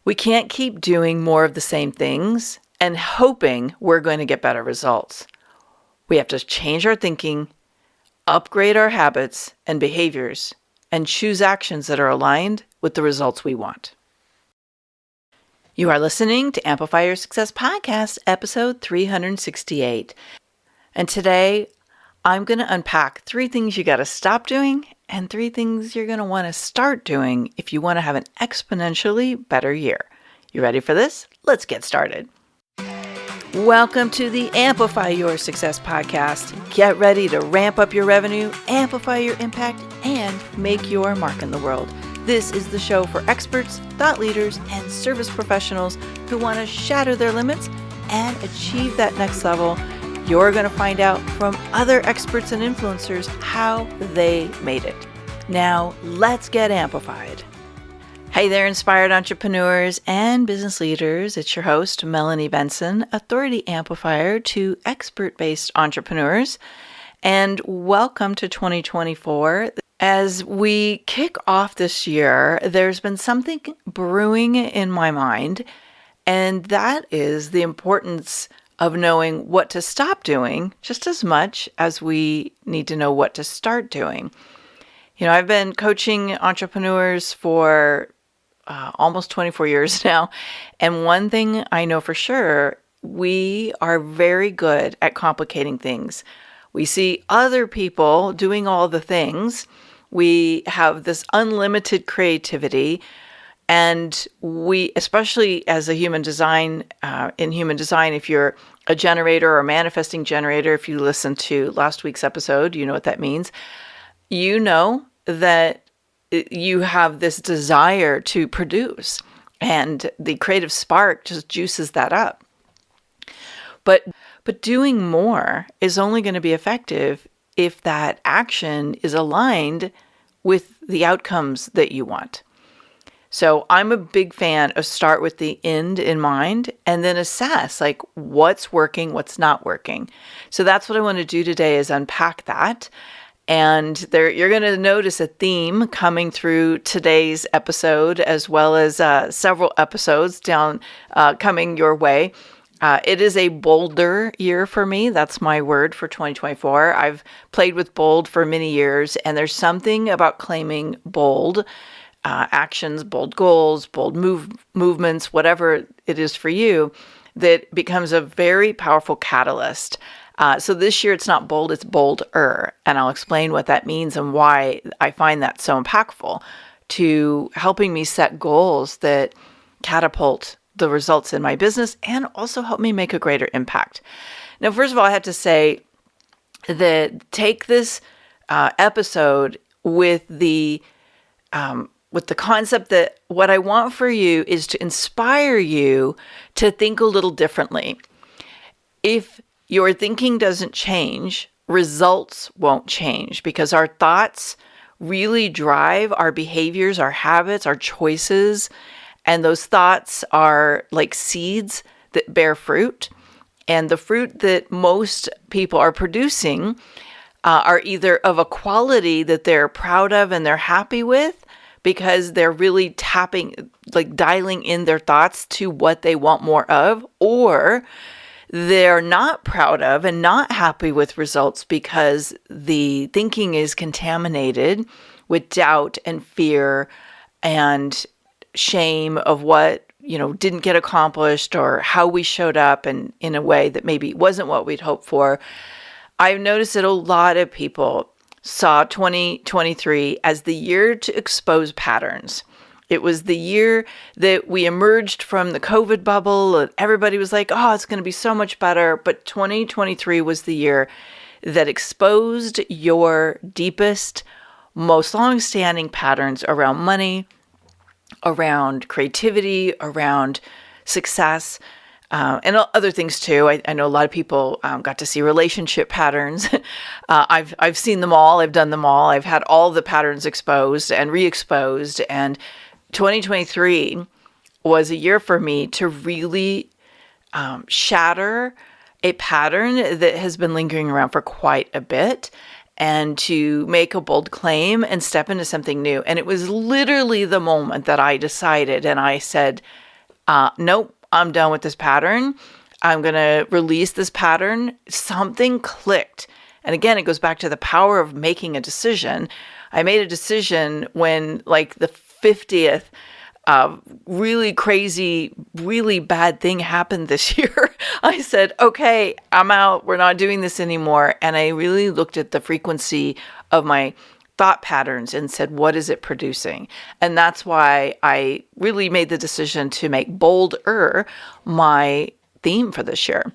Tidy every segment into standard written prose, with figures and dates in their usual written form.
We can't keep doing more of the same things and hoping we're going to get better results. We have to change our thinking, upgrade our habits and behaviors, and choose actions that are aligned with the results we want. You are listening to Amplify Your Success podcast, episode 368. And today, I'm going to unpack 3 things you got to stop doing and 3 things you're going to want to start doing if you want to have an exponentially better year. You ready for this? Let's get started. Welcome to the Amplify Your Success podcast. Get ready to ramp up your revenue, amplify your impact, and make your mark in the world. This is the show for experts, thought leaders, and service professionals who want to shatter their limits and achieve that next level. You're going to find out from other experts and influencers how they made it. Now, let's get amplified. Hey there, inspired entrepreneurs and business leaders. It's your host, Melanie Benson, authority amplifier to expert-based entrepreneurs. And welcome to 2024. As we kick off this year, there's been something brewing in my mind, and that is the importance of knowing what to stop doing just as much as we need to know what to start doing. You know, I've been coaching entrepreneurs for almost 24 years now, and one thing I know for sure, we are very good at complicating things. We see other people doing all the things. We have this unlimited creativity. And we, especially as a human design, if you're a generator or a manifesting generator, if you listen to last week's episode, you know what that means. You know that you have this desire to produce, and the creative spark just juices that up. But doing more is only going to be effective if that action is aligned with the outcomes that you want. So I'm a big fan of start with the end in mind and then assess like what's working, what's not working. So that's what I want to do today is unpack that. And you're going to notice a theme coming through today's episode as well as several episodes coming your way. It is a bolder year for me. That's my word for 2024. I've played with bold for many years, and there's something about claiming bold actions, bold goals, bold movements, whatever it is for you, that becomes a very powerful catalyst. So this year it's not bold, it's bolder. And I'll explain what that means and why I find that so impactful to helping me set goals that catapult the results in my business and also help me make a greater impact. Now, first of all, I have to say that take this episode with the concept that what I want for you is to inspire you to think a little differently. If your thinking doesn't change, results won't change because our thoughts really drive our behaviors, our habits, our choices, and those thoughts are like seeds that bear fruit. And the fruit that most people are producing are either of a quality that they're proud of and they're happy with, because they're really dialing in their thoughts to what they want more of, or they're not proud of and not happy with results because the thinking is contaminated with doubt and fear and shame of what, didn't get accomplished or how we showed up and in a way that maybe wasn't what we'd hoped for. I've noticed that a lot of people saw 2023 as the year to expose patterns. It was the year that we emerged from the COVID bubble and everybody was like, oh, it's going to be so much better. But 2023 was the year that exposed your deepest, most long-standing patterns around money, around creativity, around success, and other things too. I know a lot of people got to see relationship patterns. I've seen them all. I've done them all. I've had all the patterns exposed and re-exposed. And 2023 was a year for me to really shatter a pattern that has been lingering around for quite a bit, and to make a bold claim and step into something new. And it was literally the moment that I decided and I said, Nope, I'm done with this pattern. I'm going to release this pattern. Something clicked. And again, it goes back to the power of making a decision. I made a decision when like the 50th really crazy, really bad thing happened this year. I said, okay, I'm out. We're not doing this anymore. And I really looked at the frequency of my thought patterns and said, what is it producing? And that's why I really made the decision to make bolder my theme for this year.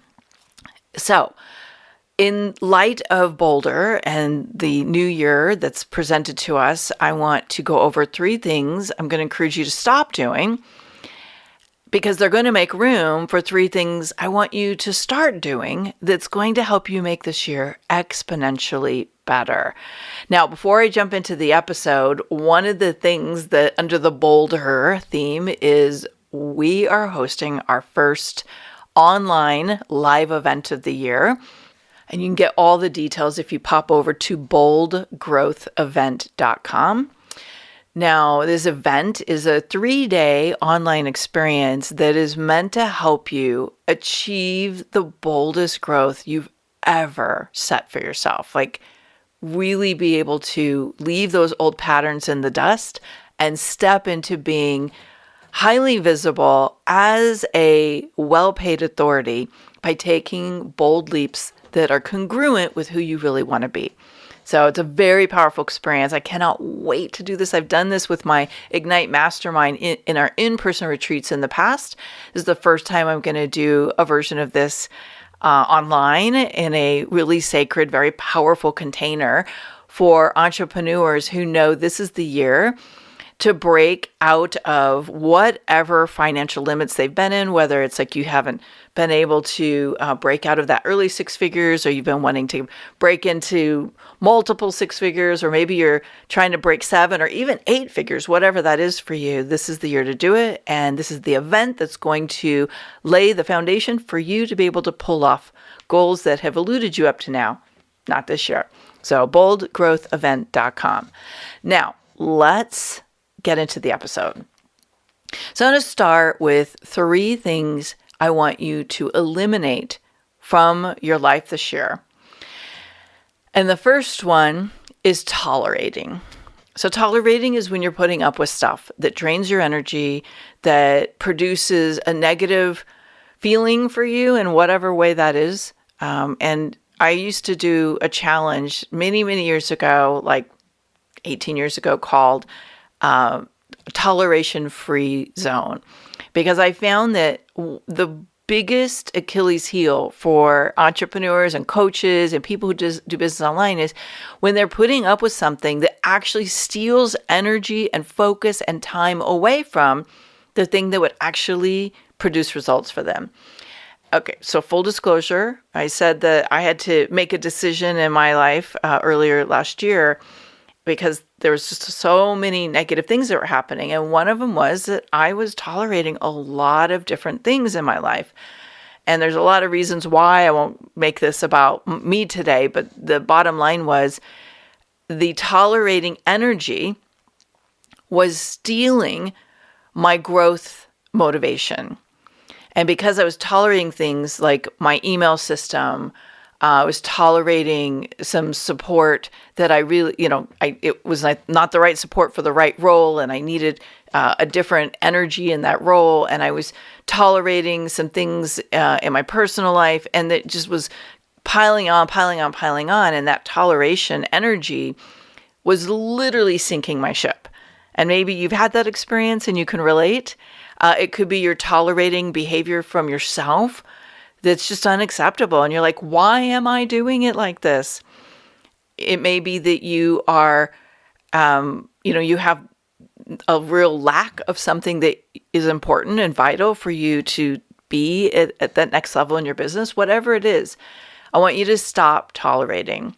So in light of bolder and the new year that's presented to us, I want to go over 3 things I'm going to encourage you to stop doing, because they're going to make room for 3 things I want you to start doing that's going to help you make this year exponentially better. Now, before I jump into the episode, one of the things that under the bolder theme is we are hosting our first online live event of the year. And you can get all the details if you pop over to boldgrowthevent.com. Now, this event is a 3-day online experience that is meant to help you achieve the boldest growth you've ever set for yourself. Like, really be able to leave those old patterns in the dust and step into being highly visible as a well-paid authority by taking bold leaps that are congruent with who you really want to be. So it's a very powerful experience. I cannot wait to do this. I've done this with my Ignite Mastermind in our in-person retreats in the past. This is the first time I'm going to do a version of this online in a really sacred, very powerful container for entrepreneurs who know this is the year to break out of whatever financial limits they've been in, whether it's like you haven't been able to break out of that early 6 figures, or you've been wanting to break into multiple 6 figures, or maybe you're trying to break 7 or even 8 figures, whatever that is for you. This is the year to do it. And this is the event that's going to lay the foundation for you to be able to pull off goals that have eluded you up to now, not this year. So boldgrowthevent.com. Now, let's get into the episode. So I'm going to start with 3 things I want you to eliminate from your life this year. And the first one is tolerating. So tolerating is when you're putting up with stuff that drains your energy, that produces a negative feeling for you in whatever way that is. And I used to do a challenge many, many years ago, like 18 years ago, called toleration-free zone, because I found that the biggest Achilles heel for entrepreneurs and coaches and people who just do business online is when they're putting up with something that actually steals energy and focus and time away from the thing that would actually produce results for them. Okay, so full disclosure, I said that I had to make a decision in my life earlier last year because there was just so many negative things that were happening. And one of them was that I was tolerating a lot of different things in my life. And there's a lot of reasons why. I won't make this about me today, but the bottom line was the tolerating energy was stealing my growth motivation. And because I was tolerating things like my email system, I was tolerating some support that I really, it was not the right support for the right role, and I needed a different energy in that role. And I was tolerating some things in my personal life, and that just was piling on. And that toleration energy was literally sinking my ship. And maybe you've had that experience and you can relate. It could be you're tolerating behavior from yourself that's just unacceptable. And you're like, why am I doing it like this? It may be that you are, you have a real lack of something that is important and vital for you to be at that next level in your business, whatever it is. I want you to stop tolerating.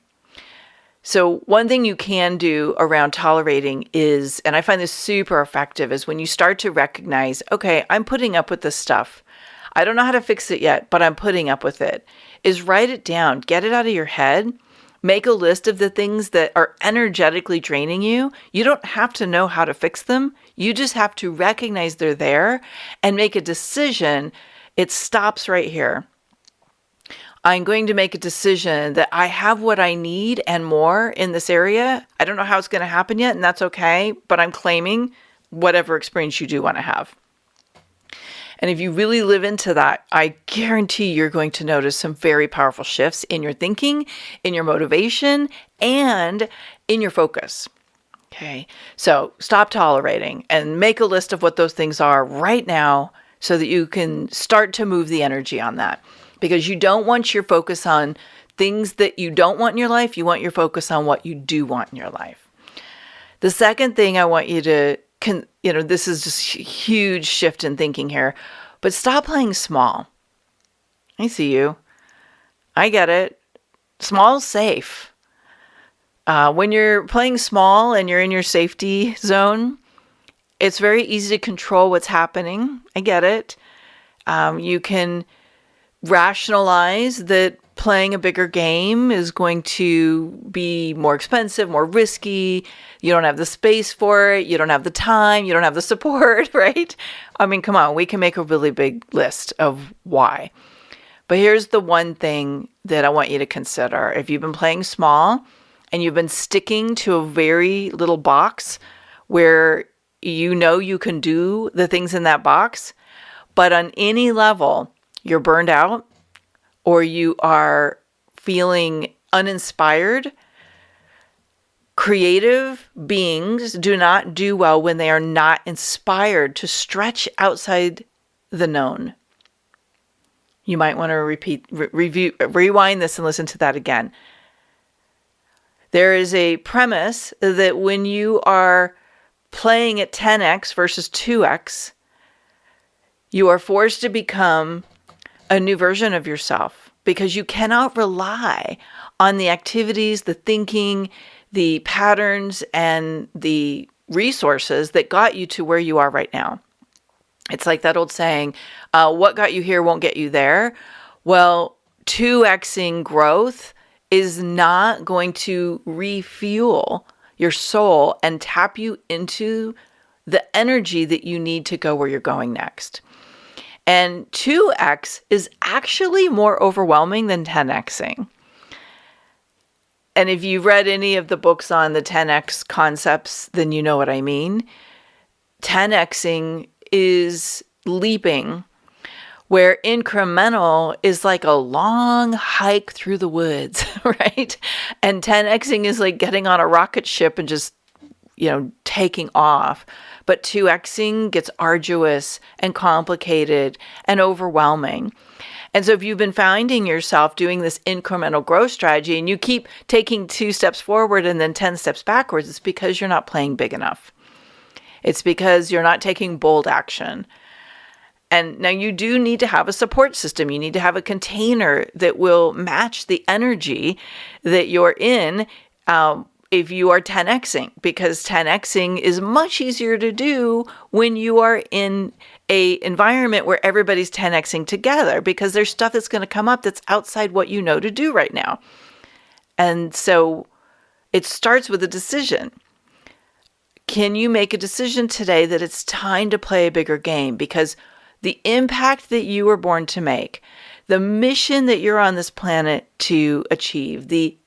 So one thing you can do around tolerating is, and I find this super effective, is when you start to recognize, okay, I'm putting up with this stuff. I don't know how to fix it yet, but I'm putting up with it, is write it down, get it out of your head, Make a list of the things that are energetically draining you. You don't have to know how to fix them. You just have to recognize they're there and make a decision. It stops right here. I'm going to make a decision that I have what I need and more in this area. I don't know how it's going to happen yet, and that's okay, but I'm claiming whatever experience you do want to have. And if you really live into that, I guarantee you're going to notice some very powerful shifts in your thinking, in your motivation, and in your focus. Okay, so stop tolerating and make a list of what those things are right now so that you can start to move the energy on that. Because you don't want your focus on things that you don't want in your life. You want your focus on what you do want in your life. The second thing I want you to this is just a huge shift in thinking here, but stop playing small. I see you. I get it. Small's safe. When you're playing small and you're in your safety zone, it's very easy to control what's happening. I get it. You can rationalize that playing a bigger game is going to be more expensive, more risky. You don't have the space for it. You don't have the time. You don't have the support, right? I mean, come on, we can make a really big list of why. But here's the one thing that I want you to consider. If you've been playing small and you've been sticking to a very little box where you know you can do the things in that box, but on any level, you're burned out, or you are feeling uninspired. Creative beings do not do well when they are not inspired to stretch outside the known. You might want to rewind this and listen to that again. There is a premise that when you are playing at 10x versus 2x, you are forced to become a new version of yourself because you cannot rely on the activities, the thinking, the patterns, and the resources that got you to where you are right now. It's like that old saying, what got you here won't get you there. Well, 2xing growth is not going to refuel your soul and tap you into the energy that you need to go where you're going next. And 2x is actually more overwhelming than 10xing. And if you've read any of the books on the 10x concepts, then you know what I mean. 10xing is leaping, where incremental is like a long hike through the woods, right? And 10xing is like getting on a rocket ship and just, taking off. But 2xing gets arduous and complicated and overwhelming. And so if you've been finding yourself doing this incremental growth strategy and you keep taking 2 steps forward and then 10 steps backwards, it's because you're not playing big enough. It's because you're not taking bold action. And now you do need to have a support system. You need to have a container that will match the energy that you're in if you are 10xing, because 10xing is much easier to do when you are in a environment where everybody's 10xing together, because there's stuff that's going to come up that's outside what you know to do right now. And so it starts with a decision. Can you make a decision today that it's time to play a bigger game? Because the impact that you were born to make, the mission that you're on this planet to achieve, the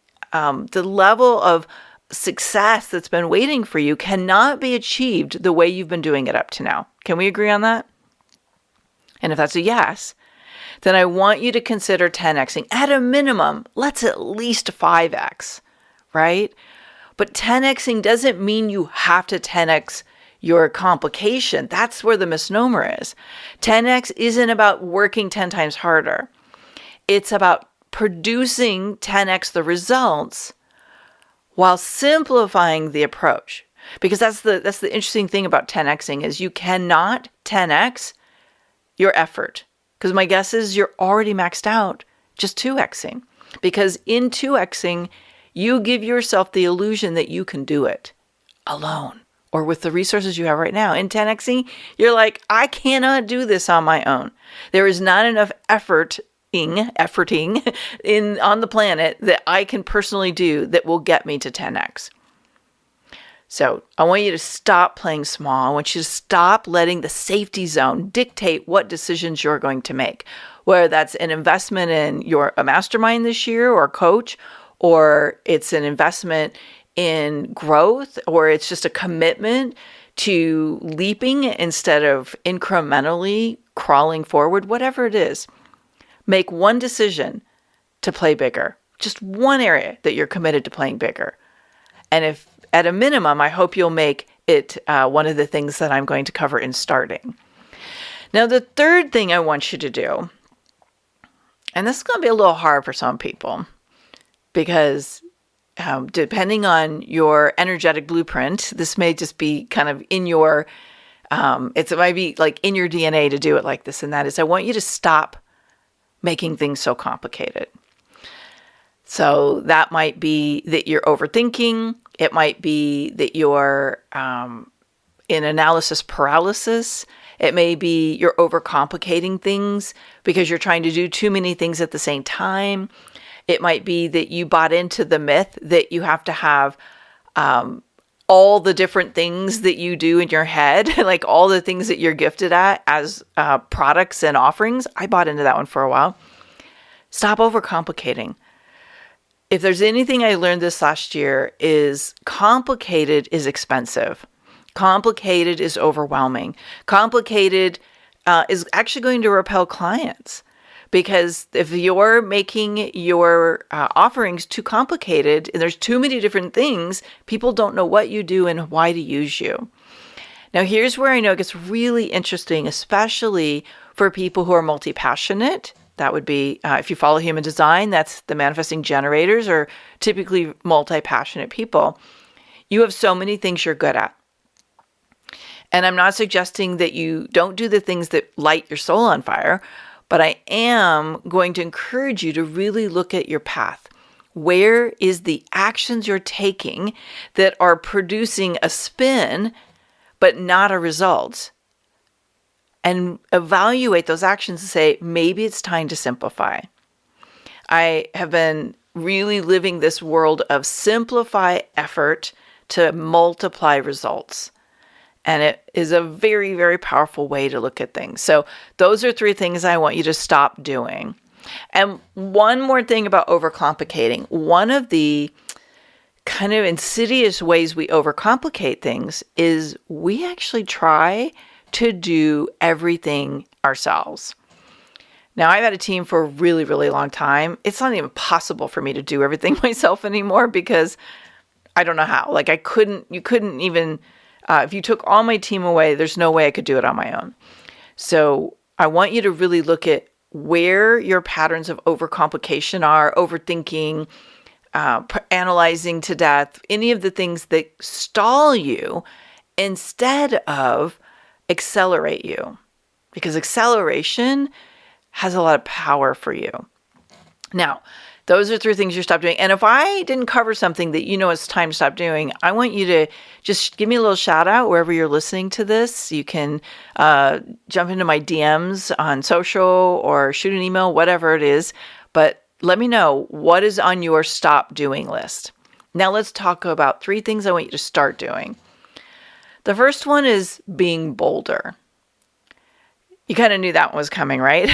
level of success that's been waiting for you cannot be achieved the way you've been doing it up to now. Can we agree on that? And if that's a yes, then I want you to consider 10xing. At a minimum, let's at least 5x, right? But 10xing doesn't mean you have to 10x your complication. That's where the misnomer is. 10x isn't about working 10 times harder. It's about producing 10x the results while simplifying the approach. Because that's the interesting thing about 10xing is you cannot 10x your effort. Because my guess is you're already maxed out just 2xing. Because in 2xing, you give yourself the illusion that you can do it alone or with the resources you have right now. In 10xing, you're like, I cannot do this on my own. There is not enough effort efforting on the planet that I can personally do that will get me to 10x. So I want you to stop playing small. I want you to stop letting the safety zone dictate what decisions you're going to make, whether that's an investment in a mastermind this year or a coach, or it's an investment in growth, or it's just a commitment to leaping instead of incrementally crawling forward, whatever it is. Make one decision to play bigger, just one area that you're committed to playing bigger. And if at a minimum, I hope you'll make it one of the things that I'm going to cover in starting. Now, the third thing I want you to do, and this is going to be a little hard for some people, because depending on your energetic blueprint, this may just be kind of in your, it might be like in your DNA to do it like this, and that is I want you to stop making things so complicated. So that might be that you're overthinking. It might be that you're in analysis paralysis. It may be you're overcomplicating things because you're trying to do too many things at the same time. It might be that you bought into the myth that you have to have all the different things that you do in your head, like all the things that you're gifted at as products and offerings. I bought into that one for a while. Stop overcomplicating. If there's anything I learned this last year is complicated is expensive. Complicated is overwhelming. Complicated is actually going to repel clients, because if you're making your offerings too complicated and there's too many different things, people don't know what you do and why to use you. Now, here's where I know it gets really interesting, especially for people who are multi-passionate. That would be, if you follow human design, that's the manifesting generators are typically multi-passionate people. You have so many things you're good at. And I'm not suggesting that you don't do the things that light your soul on fire, but I am going to encourage you to really look at your path. Where is the actions you're taking that are producing a spin, but not a result? And evaluate those actions and say, maybe it's time to simplify. I have been really living this world of simplify effort to multiply results. And it is a very, very powerful way to look at things. So those are 3 things I want you to stop doing. And one more thing about overcomplicating. One of the kind of insidious ways we overcomplicate things is we actually try to do everything ourselves. Now, I've had a team for a really, really long time. It's not even possible for me to do everything myself anymore because I don't know how. Like you couldn't even, if you took all my team away, there's no way I could do it on my own. So I want you to really look at where your patterns of overcomplication are, overthinking, analyzing to death, any of the things that stall you instead of accelerate you, because acceleration has a lot of power for you. Now, those are 3 things you stop doing. And if I didn't cover something that you know it's time to stop doing, I want you to just give me a little shout out wherever you're listening to this. You can jump into my DMs on social or shoot an email, whatever it is. But let me know what is on your stop doing list. Now let's talk about 3 things I want you to start doing. The first one is being bolder. You kind of knew that one was coming, right?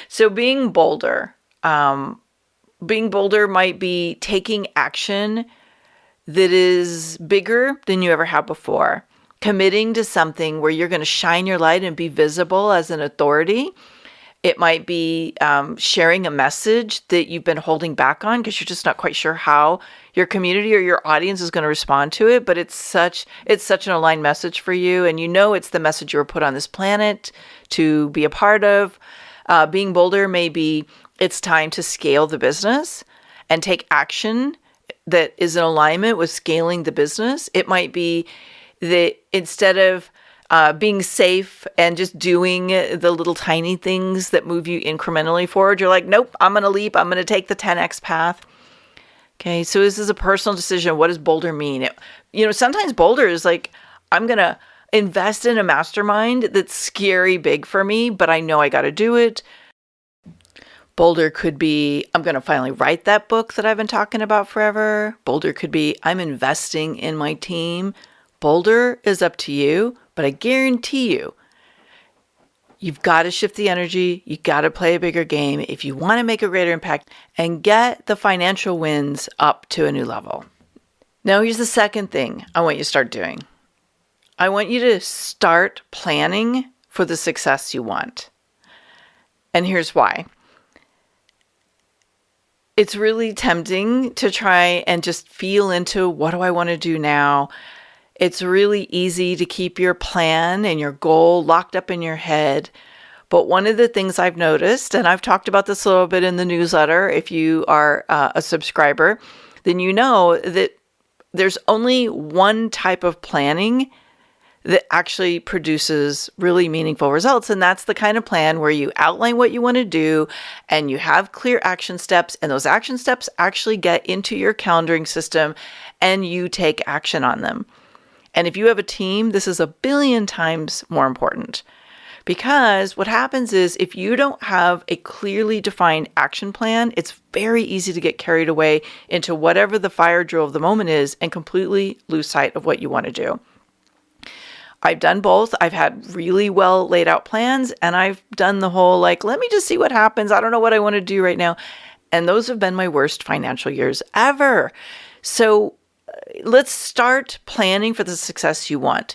So being bolder might be taking action that is bigger than you ever have before. Committing to something where you're going to shine your light and be visible as an authority. It might be sharing a message that you've been holding back on because you're just not quite sure how your community or your audience is going to respond to it. But it's such an aligned message for you. And you know it's the message you were put on this planet to be a part of. Being bolder may be it's time to scale the business and take action that is in alignment with scaling the business. It might be that instead of being safe and just doing the little tiny things that move you incrementally forward, you're like, nope, I'm going to leap. I'm going to take the 10x path. Okay, so this is a personal decision. What does bolder mean? Sometimes bolder is like, I'm going to invest in a mastermind that's scary big for me, but I know I got to do it. Bolder could be, I'm going to finally write that book that I've been talking about forever. Bolder could be, I'm investing in my team. Bolder is up to you, but I guarantee you, you've got to shift the energy. You got to play a bigger game if you want to make a greater impact and get the financial wins up to a new level. Now, here's the second thing I want you to start doing. I want you to start planning for the success you want. And here's why. It's really tempting to try and just feel into what do I want to do now? It's really easy to keep your plan and your goal locked up in your head. But one of the things I've noticed, and I've talked about this a little bit in the newsletter, if you are a subscriber, then you know that there's only one type of planning that actually produces really meaningful results. And that's the kind of plan where you outline what you want to do and you have clear action steps, and those action steps actually get into your calendaring system and you take action on them. And if you have a team, this is 1 billion times more important, because what happens is if you don't have a clearly defined action plan, it's very easy to get carried away into whatever the fire drill of the moment is and completely lose sight of what you want to do. I've done both. I've had really well laid out plans, and I've done the whole let me just see what happens. I don't know what I want to do right now. And those have been my worst financial years ever. So let's start planning for the success you want.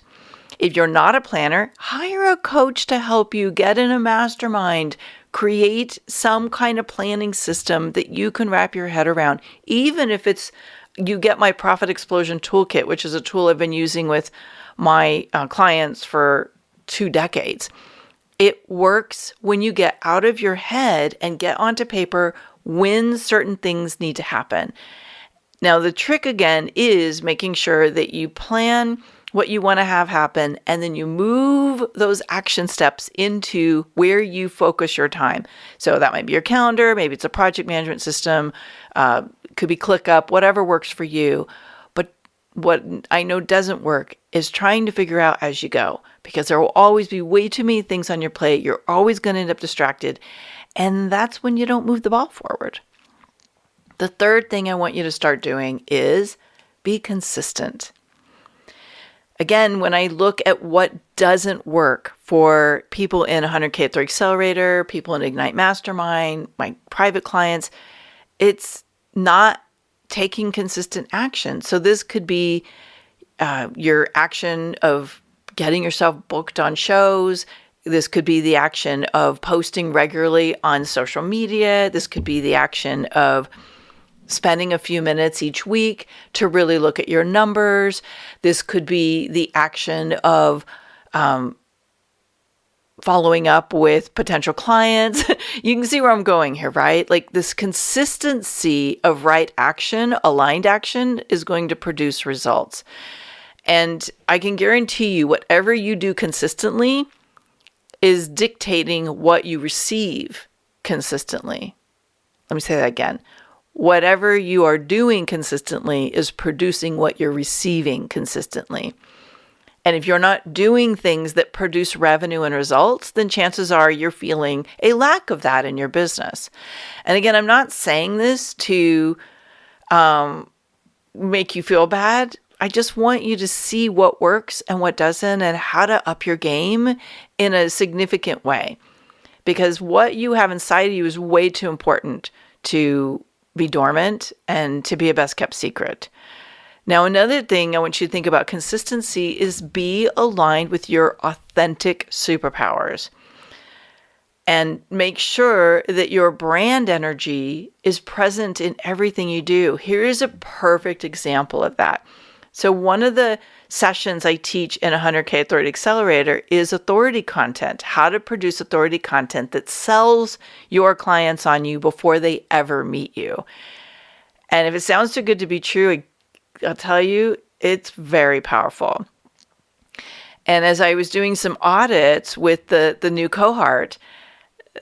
If you're not a planner, hire a coach to help you, get in a mastermind, create some kind of planning system that you can wrap your head around. Even if it's, you get my Profit Explosion Toolkit, which is a tool I've been using with my clients for 2 decades. It works when you get out of your head and get onto paper when certain things need to happen. Now, the trick again is making sure that you plan what you want to have happen, and then you move those action steps into where you focus your time. So that might be your calendar, maybe it's a project management system, could be ClickUp, whatever works for you. But what I know doesn't work is trying to figure out as you go, because there will always be way too many things on your plate. You're always going to end up distracted. And that's when you don't move the ball forward. The third thing I want you to start doing is be consistent. Again, when I look at what doesn't work for people in 100K Authority Accelerator, people in Ignite Mastermind, my private clients, it's not taking consistent action. So this could be your action of getting yourself booked on shows. This could be the action of posting regularly on social media. This could be the action of spending a few minutes each week to really look at your numbers. This could be the action of following up with potential clients. You can see where I'm going here, right? This consistency of right action, aligned action, is going to produce results. And I can guarantee you, whatever you do consistently is dictating what you receive consistently. Let me say that again. Whatever you are doing consistently is producing what you're receiving consistently. And if you're not doing things that produce revenue and results, then chances are you're feeling a lack of that in your business. And again, I'm not saying this to make you feel bad. I just want you to see what works and what doesn't, and how to up your game in a significant way. Because what you have inside of you is way too important to be dormant and to be a best kept secret. Now, another thing I want you to think about consistency is be aligned with your authentic superpowers. And make sure that your brand energy is present in everything you do. Here is a perfect example of that. So one of the sessions I teach in 100K Authority Accelerator is authority content, how to produce authority content that sells your clients on you before they ever meet you. And if it sounds too good to be true, I'll tell you, it's very powerful. And as I was doing some audits with the new cohort,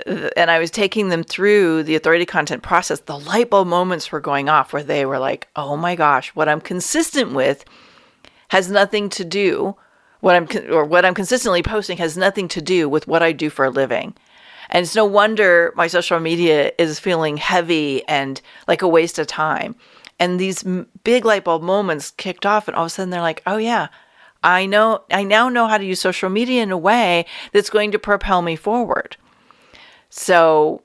and I was taking them through the authority content process, the light bulb moments were going off where they were like, oh my gosh, what I'm consistent with has nothing to do, what I'm consistently posting has nothing to do with what I do for a living. And it's no wonder my social media is feeling heavy and like a waste of time. And these big light bulb moments kicked off, and all of a sudden they're like, oh yeah, I now know how to use social media in a way that's going to propel me forward. So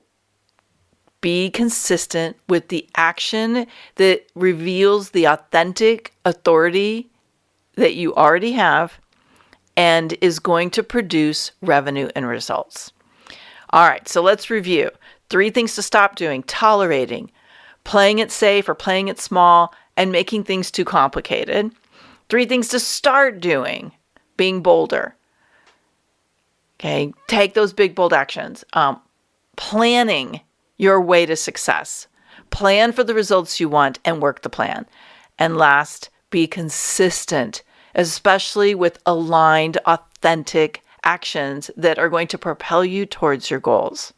be consistent with the action that reveals the authentic authority that you already have and is going to produce revenue and results. All right, so let's review. 3 things to stop doing: tolerating, playing it safe or playing it small, and making things too complicated. 3 things to start doing: being bolder. Okay, take those big, bold actions. Planning your way to success. Plan for the results you want and work the plan. And last, be consistent, especially with aligned, authentic actions that are going to propel you towards your goals.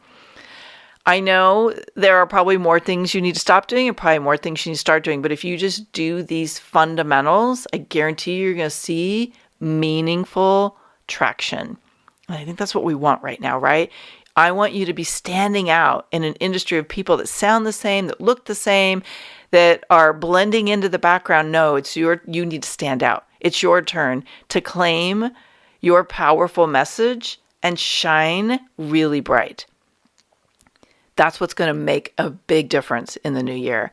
I know there are probably more things you need to stop doing and probably more things you need to start doing, but if you just do these fundamentals, I guarantee you're going to see meaningful traction. And I think that's what we want right now, right? I want you to be standing out in an industry of people that sound the same, that look the same, that are blending into the background. No, you need to stand out. It's your turn to claim your powerful message and shine really bright. That's what's going to make a big difference in the new year.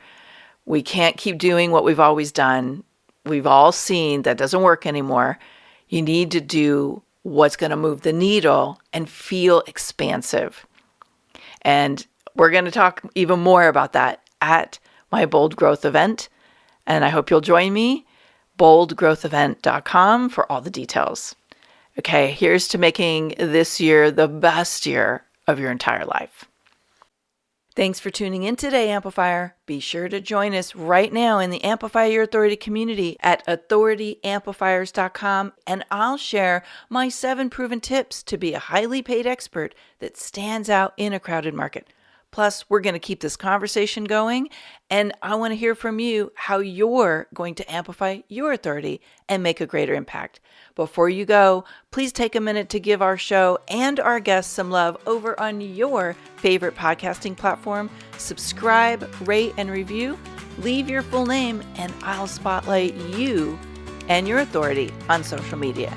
We can't keep doing what we've always done. We've all seen that doesn't work anymore. You need to do what's going to move the needle and feel expansive. And we're going to talk even more about that at my Bold Growth event. And I hope you'll join me, boldgrowthevent.com, for all the details. Okay, here's to making this year the best year of your entire life. Thanks for tuning in today, Amplifier. Be sure to join us right now in the Amplify Your Authority community at authorityamplifiers.com, and I'll share my 7 proven tips to be a highly paid expert that stands out in a crowded market. Plus, we're going to keep this conversation going, and I want to hear from you how you're going to amplify your authority and make a greater impact. Before you go, please take a minute to give our show and our guests some love over on your favorite podcasting platform. Subscribe, rate, and review. Leave your full name, and I'll spotlight you and your authority on social media.